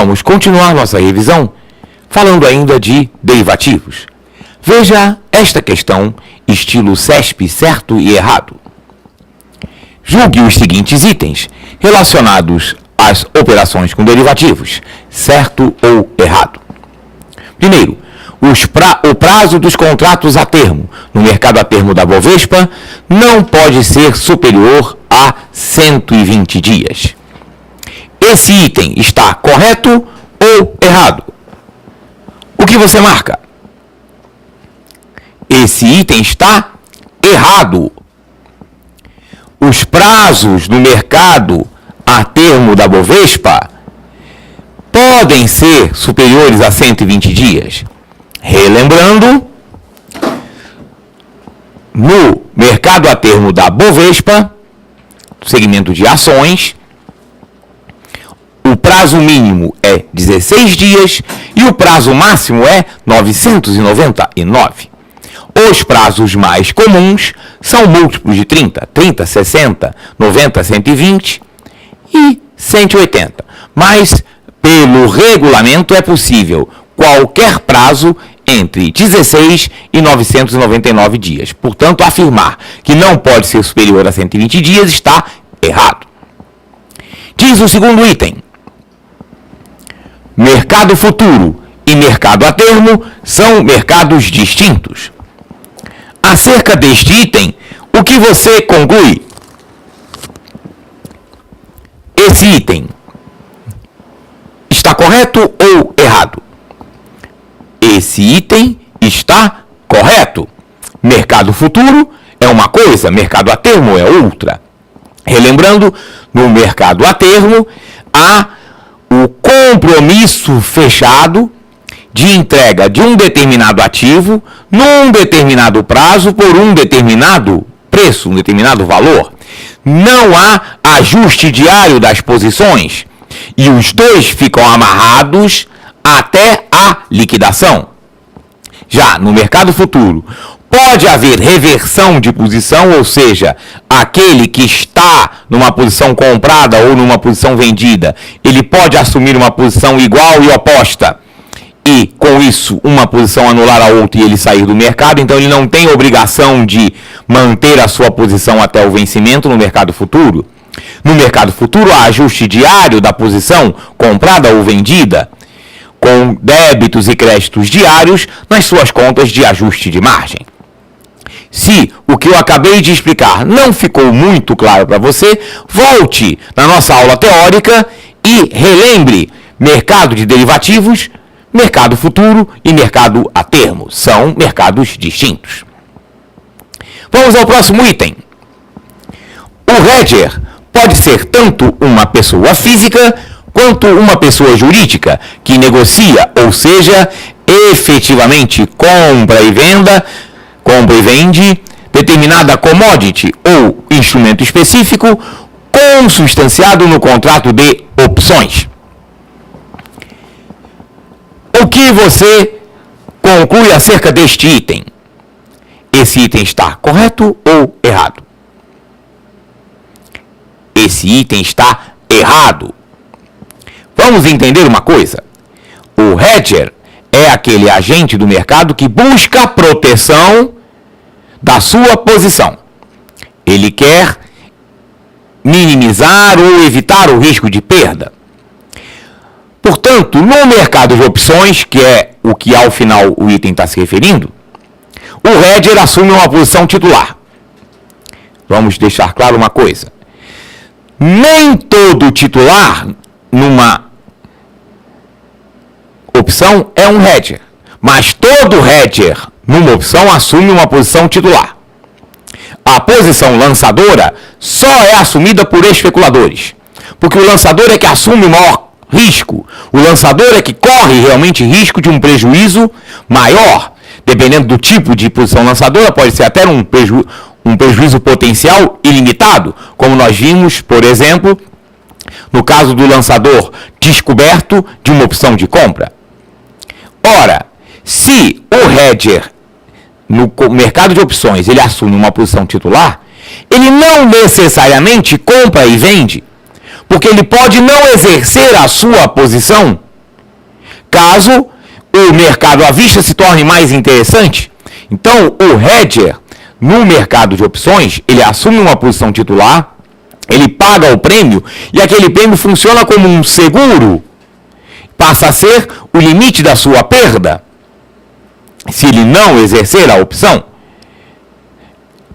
Vamos continuar nossa revisão falando ainda de derivativos. Veja esta questão, estilo CESP, certo e errado. Julgue os seguintes itens relacionados às operações com derivativos, certo ou errado. Primeiro, o prazo dos contratos a termo no mercado a termo da Bovespa não pode ser superior a 120 dias. Esse item está correto ou errado? O que você marca? Esse item está errado. Os prazos no mercado a termo da Bovespa podem ser superiores a 120 dias. Relembrando, no mercado a termo da Bovespa, segmento de ações, o prazo mínimo é 16 dias e o prazo máximo é 999. Os prazos mais comuns são múltiplos de 30, 60, 90, 120 e 180. Mas, pelo regulamento, é possível qualquer prazo entre 16 e 999 dias. Portanto, afirmar que não pode ser superior a 120 dias está errado. Diz o segundo item: mercado futuro e mercado a termo são mercados distintos. Acerca deste item, o que você conclui? Esse item está correto ou errado? Esse item está correto. Mercado futuro é uma coisa, mercado a termo é outra. Relembrando, no mercado a termo há o compromisso fechado de entrega de um determinado ativo num determinado prazo por um determinado preço, um determinado valor. Não há ajuste diário das posições e os dois ficam amarrados até a liquidação. Já no mercado futuro, pode haver reversão de posição, ou seja, aquele que está numa posição comprada ou numa posição vendida, ele pode assumir uma posição igual e oposta, e com isso uma posição anular a outra e ele sair do mercado. Então ele não tem obrigação de manter a sua posição até o vencimento no mercado futuro. No mercado futuro há ajuste diário da posição comprada ou vendida, com débitos e créditos diários nas suas contas de ajuste de margem. Se o que eu acabei de explicar não ficou muito claro para você, volte na nossa aula teórica e relembre: mercado de derivativos, mercado futuro e mercado a termo são mercados distintos. Vamos ao próximo item. O hedger pode ser tanto uma pessoa física quanto uma pessoa jurídica que negocia, ou seja, efetivamente compra e vende determinada commodity ou instrumento específico consubstanciado no contrato de opções. O que você conclui acerca deste item? Esse item está correto ou errado? Esse item está errado. Vamos entender uma coisa. O hedger é aquele agente do mercado que busca proteção da sua posição. Ele quer minimizar ou evitar o risco de perda. Portanto, no mercado de opções, que é o que ao final o item está se referindo, o hedger assume uma posição titular. Vamos deixar claro uma coisa. Nem todo titular numa opção é um hedger, mas todo hedger numa opção assume uma posição titular. A posição lançadora só é assumida por especuladores, porque o lançador é que assume o maior risco. O lançador é que corre realmente risco de um prejuízo maior. Dependendo do tipo de posição lançadora, pode ser até um prejuízo potencial ilimitado, como nós vimos, por exemplo, no caso do lançador descoberto de uma opção de compra. Ora, se o hedger no mercado de opções ele assume uma posição titular, ele não necessariamente compra e vende, porque ele pode não exercer a sua posição caso o mercado à vista se torne mais interessante. Então, o hedger, no mercado de opções, ele assume uma posição titular, ele paga o prêmio, e aquele prêmio funciona como um seguro, passa a ser o limite da sua perda, se ele não exercer a opção.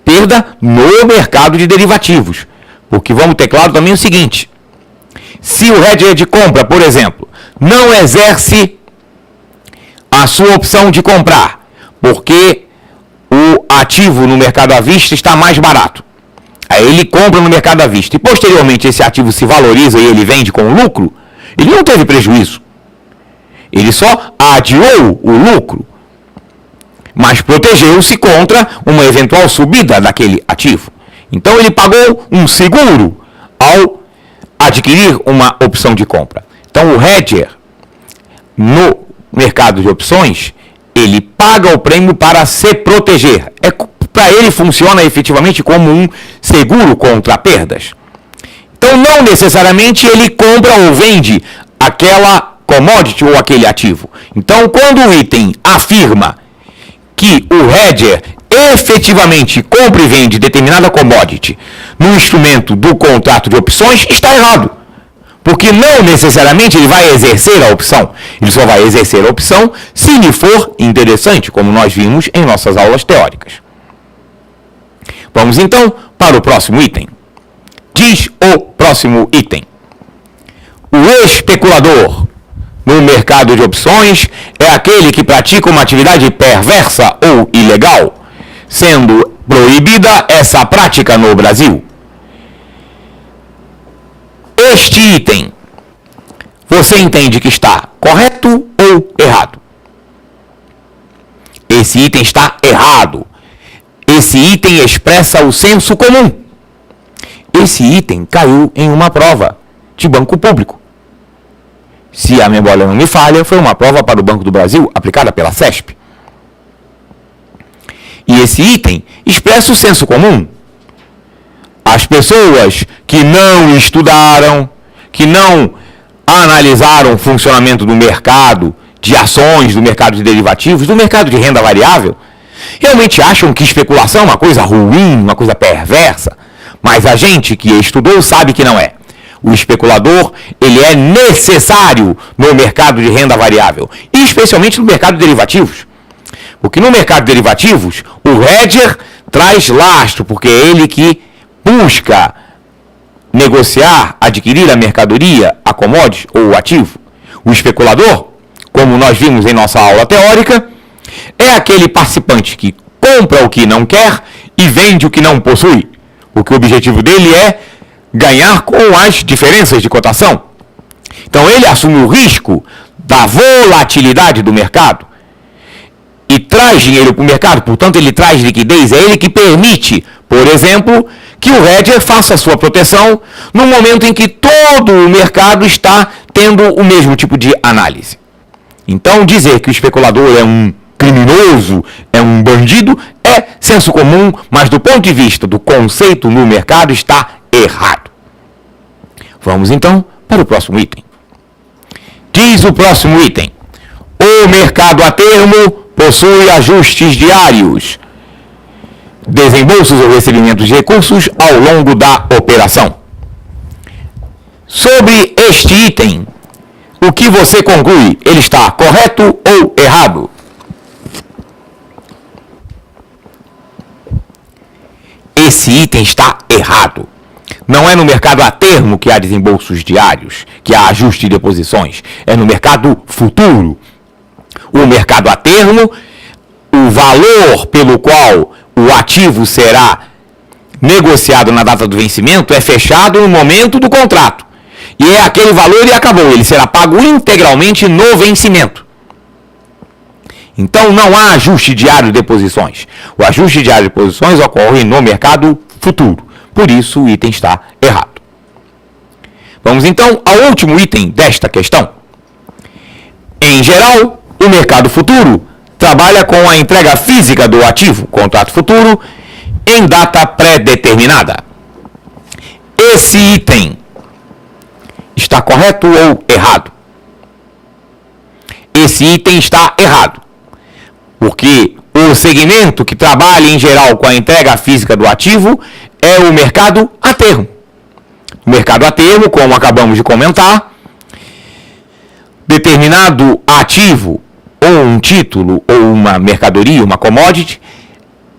Perda no mercado de derivativos. Porque vamos ter claro também o seguinte: se o hedger de compra, por exemplo, não exerce a sua opção de comprar, porque o ativo no mercado à vista está mais barato, aí ele compra no mercado à vista, e posteriormente esse ativo se valoriza e ele vende com lucro, ele não teve prejuízo. Ele só adiou o lucro, mas protegeu-se contra uma eventual subida daquele ativo. Então ele pagou um seguro ao adquirir uma opção de compra. Então o hedger, no mercado de opções, ele paga o prêmio para se proteger. Para ele funciona efetivamente como um seguro contra perdas. Então não necessariamente ele compra ou vende aquela commodity ou aquele ativo. Então quando o item afirma que o hedger efetivamente compra e vende determinada commodity no instrumento do contrato de opções, está errado. Porque não necessariamente ele vai exercer a opção. Ele só vai exercer a opção se lhe for interessante, como nós vimos em nossas aulas teóricas. Vamos então para o próximo item. Diz o próximo item: o especulador no mercado de opções é aquele que pratica uma atividade perversa ou ilegal, sendo proibida essa prática no Brasil. Este item, você entende que está correto ou errado? Esse item está errado. Esse item expressa o senso comum. Esse item caiu em uma prova de banco público. Se a memória não me falha, foi uma prova para o Banco do Brasil, aplicada pela CESP. E esse item expressa o senso comum. As pessoas que não estudaram, que não analisaram o funcionamento do mercado de ações, do mercado de derivativos, do mercado de renda variável, realmente acham que especulação é uma coisa ruim, uma coisa perversa. Mas a gente que estudou sabe que não é. O especulador, ele é necessário no mercado de renda variável, e especialmente no mercado de derivativos. Porque no mercado de derivativos, o hedger traz lastro, porque é ele que busca negociar, adquirir a mercadoria, a commodity ou o ativo. O especulador, como nós vimos em nossa aula teórica, é aquele participante que compra o que não quer e vende o que não possui. Porque o objetivo dele é ganhar com as diferenças de cotação. Então ele assume o risco da volatilidade do mercado e traz dinheiro para o mercado, portanto ele traz liquidez, é ele que permite, por exemplo, que o hedger faça a sua proteção no momento em que todo o mercado está tendo o mesmo tipo de análise. Então dizer que o especulador é um criminoso, é um bandido, é senso comum, mas do ponto de vista do conceito no mercado está errado. Vamos então para o próximo item. Diz o próximo item: o mercado a termo possui ajustes diários, desembolsos ou recebimentos de recursos ao longo da operação. Sobre este item, o que você conclui? Ele está correto ou errado? Esse item está errado. Não é no mercado a termo que há desembolsos diários, que há ajuste de posições. É no mercado futuro. O mercado a termo, o valor pelo qual o ativo será negociado na data do vencimento é fechado no momento do contrato. E é aquele valor e acabou. Ele será pago integralmente no vencimento. Então não há ajuste diário de posições. O ajuste diário de posições ocorre no mercado futuro. Por isso o item está errado. Vamos então ao último item desta questão. Em geral, o mercado futuro trabalha com a entrega física do ativo, contrato futuro, em data pré-determinada. Esse item está correto ou errado? esse item está errado. Porque o segmento que trabalha em geral com a entrega física do ativo é o mercado a termo. O mercado a termo, como acabamos de comentar, determinado ativo ou um título ou uma mercadoria, uma commodity,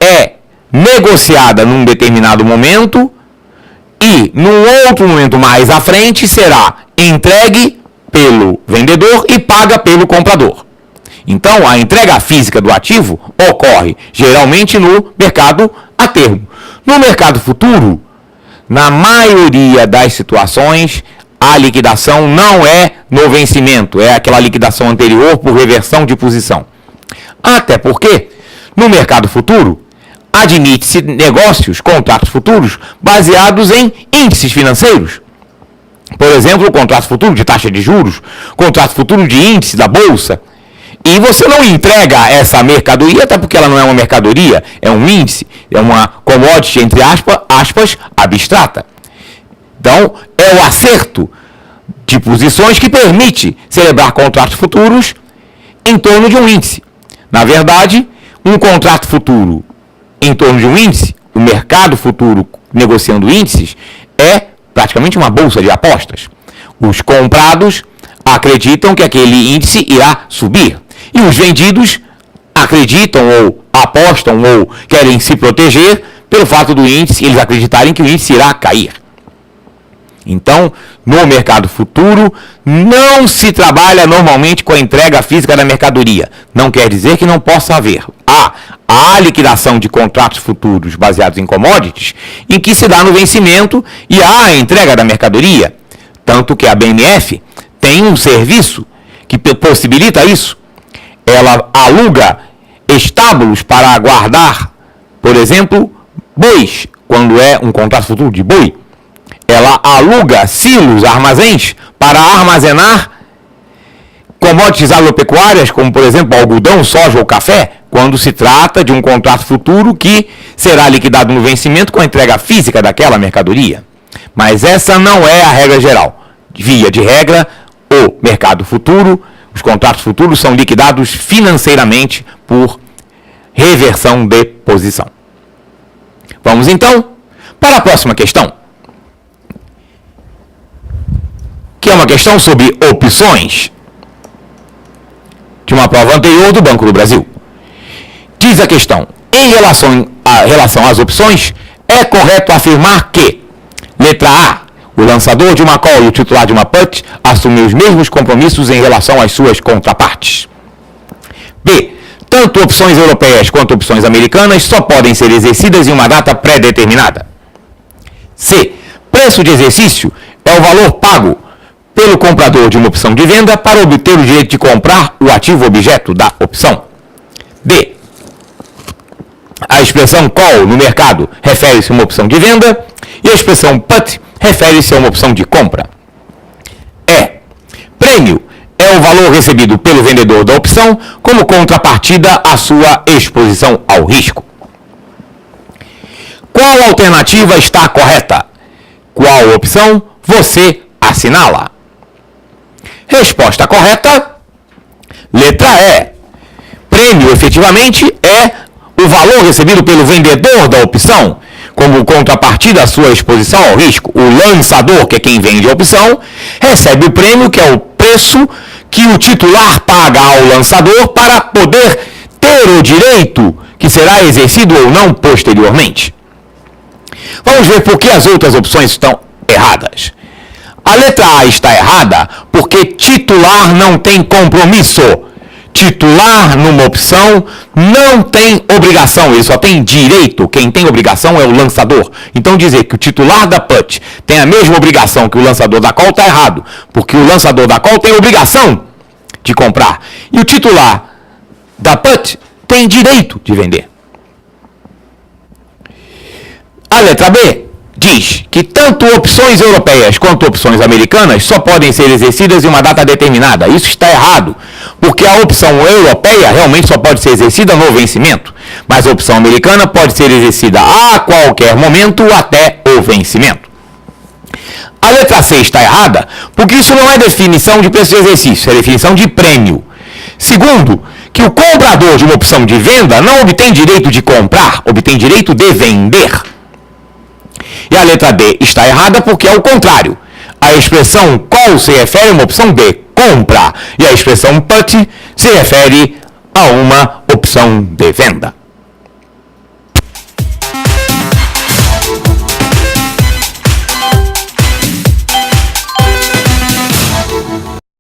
é negociada num determinado momento e num outro momento mais à frente será entregue pelo vendedor e paga pelo comprador. Então, a entrega física do ativo ocorre geralmente no mercado a termo. No mercado futuro, na maioria das situações, a liquidação não é no vencimento, é aquela liquidação anterior por reversão de posição. Até porque, no mercado futuro, admite-se negócios, contratos futuros, baseados em índices financeiros. Por exemplo, o contrato futuro de taxa de juros, contrato futuro de índice da bolsa. E você não entrega essa mercadoria, até porque ela não é uma mercadoria, é um índice, é uma commodity, entre aspas, abstrata. Então, é o acerto de posições que permite celebrar contratos futuros em torno de um índice. Na verdade, um contrato futuro em torno de um índice, o mercado futuro negociando índices, é praticamente uma bolsa de apostas. Os comprados acreditam que aquele índice irá subir. E os vendidos acreditam ou apostam ou querem se proteger pelo fato do índice, eles acreditarem que o índice irá cair. Então, no mercado futuro, não se trabalha normalmente com a entrega física da mercadoria. Não quer dizer que não possa haver. Há liquidação de contratos futuros baseados em commodities, em que se dá no vencimento e há a entrega da mercadoria. Tanto que a BMF tem um serviço que possibilita isso. Ela aluga estábulos para guardar, por exemplo, bois, quando é um contrato futuro de boi. Ela aluga silos, armazéns, para armazenar commodities agropecuárias, como por exemplo algodão, soja ou café, quando se trata de um contrato futuro que será liquidado no vencimento com a entrega física daquela mercadoria. Mas essa não é a regra geral. Via de regra, o mercado futuro, os contratos futuros são liquidados financeiramente por reversão de posição. Vamos então para a próxima questão, que é uma questão sobre opções de uma prova anterior do Banco do Brasil. Diz a questão: em relação às opções, é correto afirmar que, letra A, o lançador de uma call e o titular de uma put assumem os mesmos compromissos em relação às suas contrapartes. B, tanto opções europeias quanto opções americanas só podem ser exercidas em uma data pré-determinada. C, preço de exercício é o valor pago pelo comprador de uma opção de venda para obter o direito de comprar o ativo objeto da opção. D, a expressão call no mercado refere-se a uma opção de venda e a expressão put refere-se a uma opção de compra. E, prêmio é o valor recebido pelo vendedor da opção como contrapartida à sua exposição ao risco. Qual alternativa está correta? Qual opção você assinala? Resposta correta, letra E. Prêmio, efetivamente, é o valor recebido pelo vendedor da opção como contrapartida à sua exposição ao risco. O lançador, que é quem vende a opção, recebe o prêmio, que é o preço que o titular paga ao lançador para poder ter o direito que será exercido ou não posteriormente. Vamos ver por que as outras opções estão erradas. A letra A está errada porque titular não tem compromisso. Titular numa opção não tem obrigação, ele só tem direito. Quem tem obrigação é o lançador. Então dizer que o titular da put tem a mesma obrigação que o lançador da call está errado, porque o lançador da call tem obrigação de comprar e o titular da put tem direito de vender. A letra B diz que tanto opções europeias quanto opções americanas só podem ser exercidas em uma data determinada. Isso está errado, porque a opção europeia realmente só pode ser exercida no vencimento, mas a opção americana pode ser exercida a qualquer momento até o vencimento. A letra C está errada, porque isso não é definição de preço de exercício, é definição de prêmio. Segundo, que o comprador de uma opção de venda não obtém direito de comprar, obtém direito de vender. E a letra D está errada porque é o contrário. A expressão call se refere a uma opção de compra e a expressão put se refere a uma opção de venda.